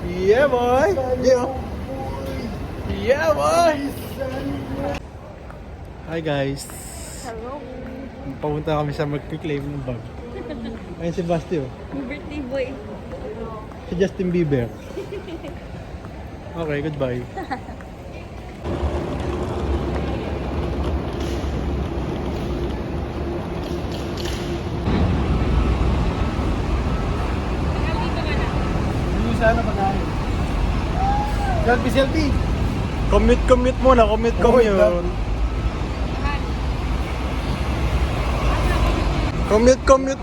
Yeah, boy! Yeah, yeah, boy! Hi, guys! Hello. Papunta kami sa magpi-claim ng bag. Ayun si Basti, oh. Birthday boy. Si Justin Bieber. Okay, goodbye. Sana pagkain. Selfie. Commute muna, commute. Commute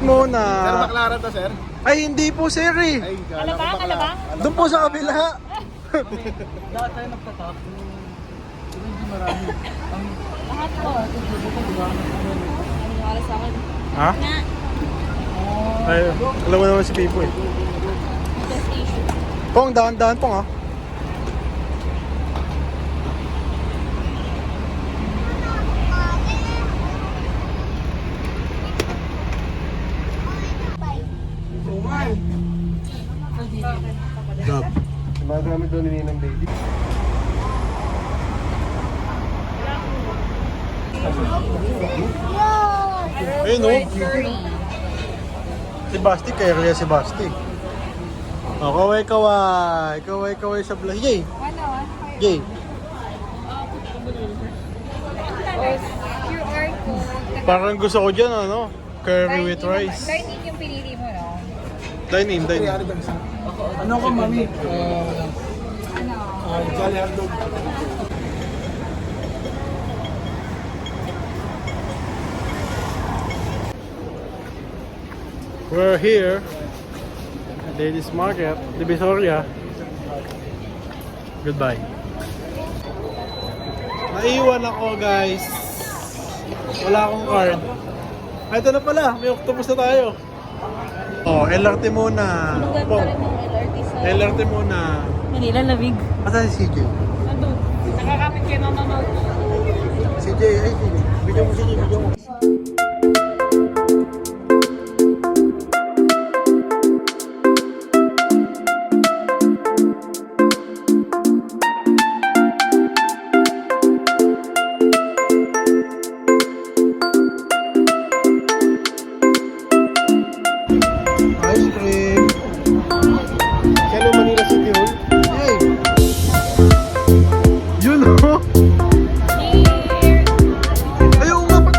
muna. Sir, Baclaran to, sir? Ay, hindi po, sir eh. Ay, Alabang? Doon po sa kabila. Lahat tayo nagtatap. Hindi marami. Lahat po. Anong oras ako? Ha? Na. Ay, alam mo naman si Pipo eh. Station. Pong, daan pong ah. Gab. Bago namin doon ng baby. Ayun oh. Si Basti, kaya si Basti. Oh, kaway sa vlog. Jay! Jay! QR code. Parang gusto ko dyan ano? Curry with rice. Dining yung pinili mo, no? Dine-in. Ano ka, mami? Ano? Jolly hotdog. We're here at Ladies Market, Divisoria. Goodbye. Naiwan ako, guys. Wala akong card. Ay, ito na pala. May octopus na tayo. Oh, LRT muna. Maganda rin ng LRT sa LRT muna. Manila, Lamig. Asa si CJ? Ano? Nakakamit kay Mama Mau. CJ, ay CJ. Video mo. Ice cream. Kano Manila City Hall? Hey! Yun oh! Cheers! Ayaw nga, ba't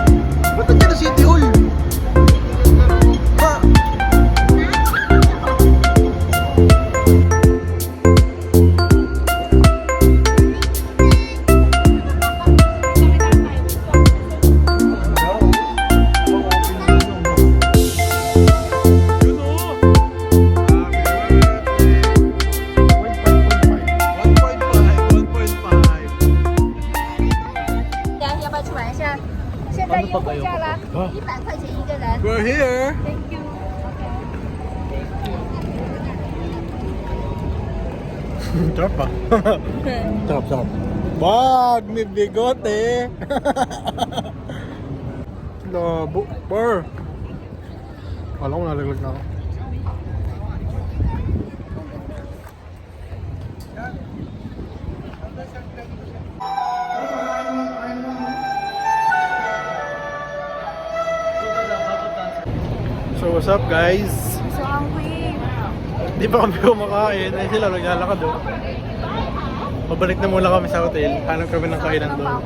nandiyan na City Hall? Ma! Yun oh! 要不要去玩一下？现在优惠价啦，100块钱一个人。 We're here! Thank you. Sarap pa. Sarap. Wag! May bigote! Labo. Bar! Kala ko nalaglag na ako. So what's up, guys? So hungry. Di pa kami kumakain. Ay sila naglalakad doon. Pabalik na muna kami sa hotel. Hanap kami ng kainan doon.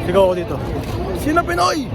Sigaw ako dito. Sino Pinoy?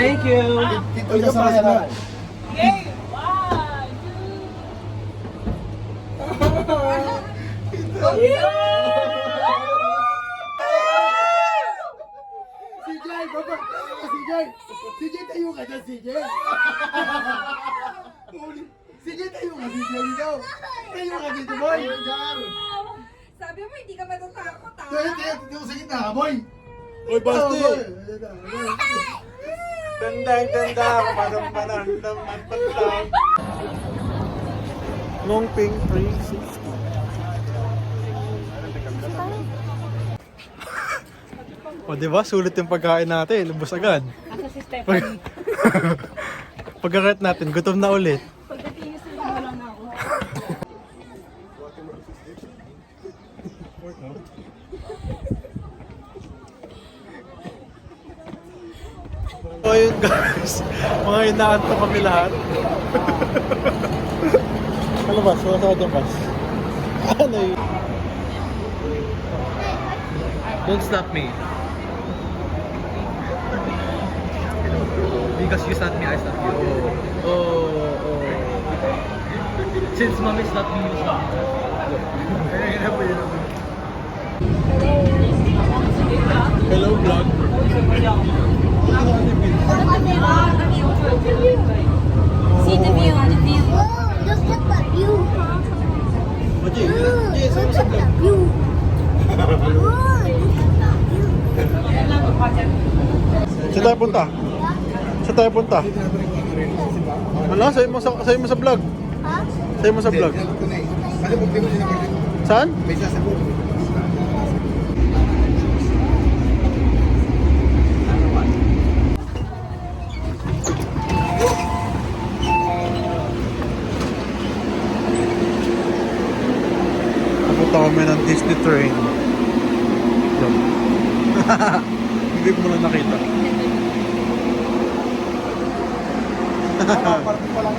Thank you. Tito, isa sa lahat. CJ, baba! CJ! CJ, tayo ka dyan, CJ! CJ, si Jay dito. Tayo ka dito, boy. Sabi mo, hindi ka matatakot, ha? Tayo sa gitna, boy. Uy, Basti! Tandang-tanda ako, manang naman patlang. Nung ping 360. O diba, sulit yung pagkain natin, lubos agad. Asa si Stephanie? Pagkakat natin, gutom na ulit. Pagdating sa inyo, wala na ako. So yun guys, mga inaanto kami lahat. Ano ba? Wala sa ating bus. Ano yun? Don't stop me. Because you stop me, I stop you. Oh. Since mommy stopped me, you stop. Hello vlog. See the view, the view. Look at the view. Oji, yes, sama sa vlog. View. Saan tayo punta? Saan tayo punta? Wala, sayo mo sa vlog. Ha? Sayo mo sa vlog. Ano pag di mo sinakit? Saan? May sasagot. Pupunta kami ng Disney train. Yan. Hindi mo lang nakita. Parang pa lang.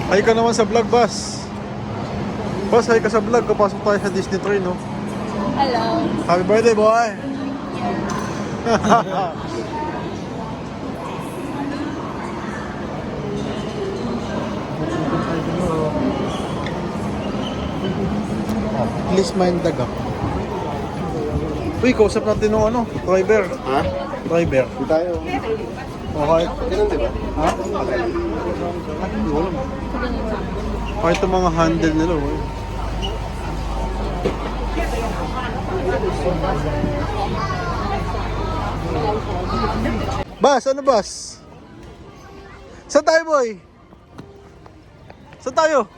Hi ka naman sa vlog, Bas. Bas, hi ka sa vlog. Kapasok tayo sa Disney train, no? Hello. Happy birthday, boy! Please mind the gap. Uy, kausap natin ng ano, driver. Ha? Driver. Di tayo. Okay. Ganun, di ba? Ha? Hindi ko alam. Kahit itong mga handle nila, oh. Bas, ano bas? Saan tayo, boy? Saan tayo?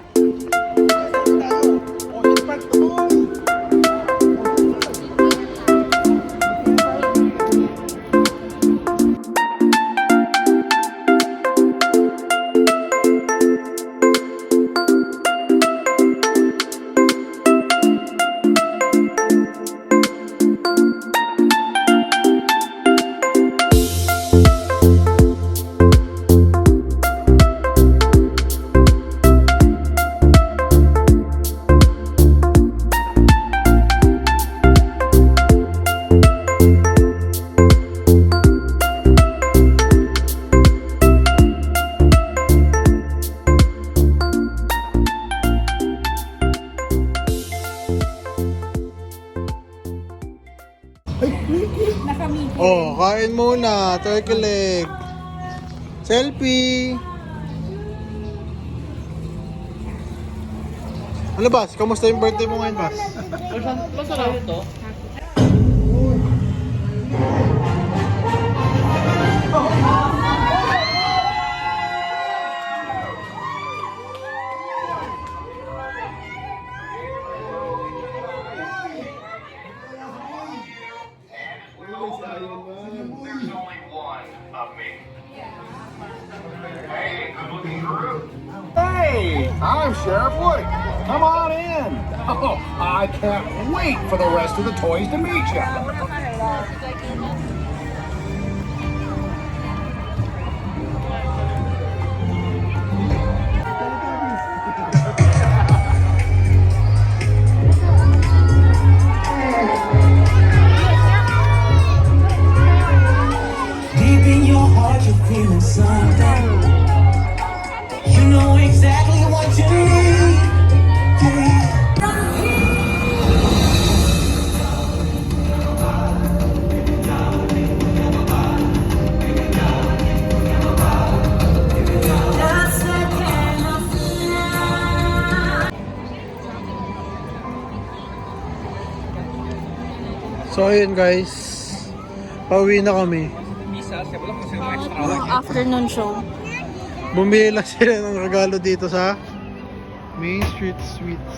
Oh, kain muna. Turkey leg. Selfie. Ano, Bas? Kamusta yung birthday mo ngayon, Bas? Masarap ito. Hey, I'm Sheriff Woody. Come on in. Oh, I can't wait for the rest of the toys to meet you. Deep in your heart, you're feeling something. You know it So ayun guys, pauwi na kami. Afternoon show. Bumili lang sila ng regalo dito sa Main Street Sweets.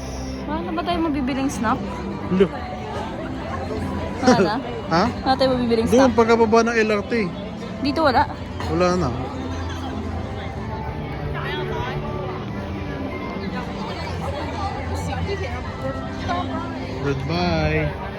Ano ba tayo mabibiling snack? Lo. Wala na? Ha? Wala tayo mabibiling Doon, snack? pagkababa ng LRT. Dito wala. Wala na. Goodbye.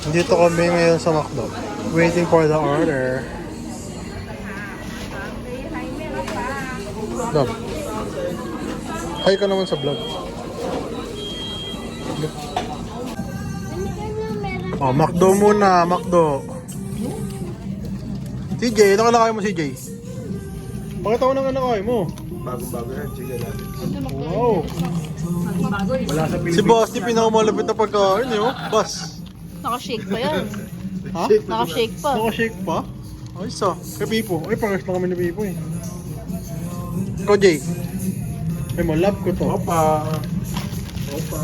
Dito kami ngayon sa McDo. Waiting for the order. Vlog. Hi ka naman sa vlog. Oh, McDo muna, McDo. CJ, ano kalakay mo CJ? Pakita ko ng kalakay mo. Bagong-bago yan. Sige lang. Wow. Wala sa Si Boss, di pinakamalapit na pagkain eh, oh. Boss. Naka-shake pa yan. Ha? Naka-shake pa. Nakashake pa? Ayos ah. Kay Pipo. Ay, parehas lang kami ni Pipo eh. Ikaw, Jay. Ay mo, love ko to. Opa. Opa.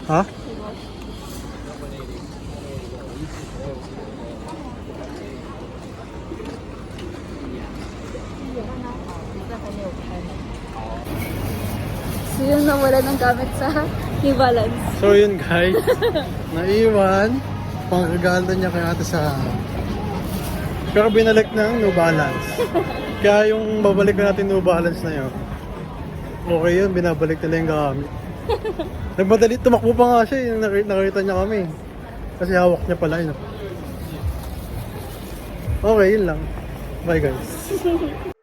Ha? So yung nawala ng gamit sa New Balance. So yun guys, naiwan pangregalo niya kay ate sa pero binalik ng New Balance. Kaya yung babalik na natin New Balance na yun, okay yun, binabalik nila yung gamit. Nagmadali, tumakbo pa nga siya, yung nakita niya kami. Kasi hawak niya pala yun. Okay, yun lang. Bye guys.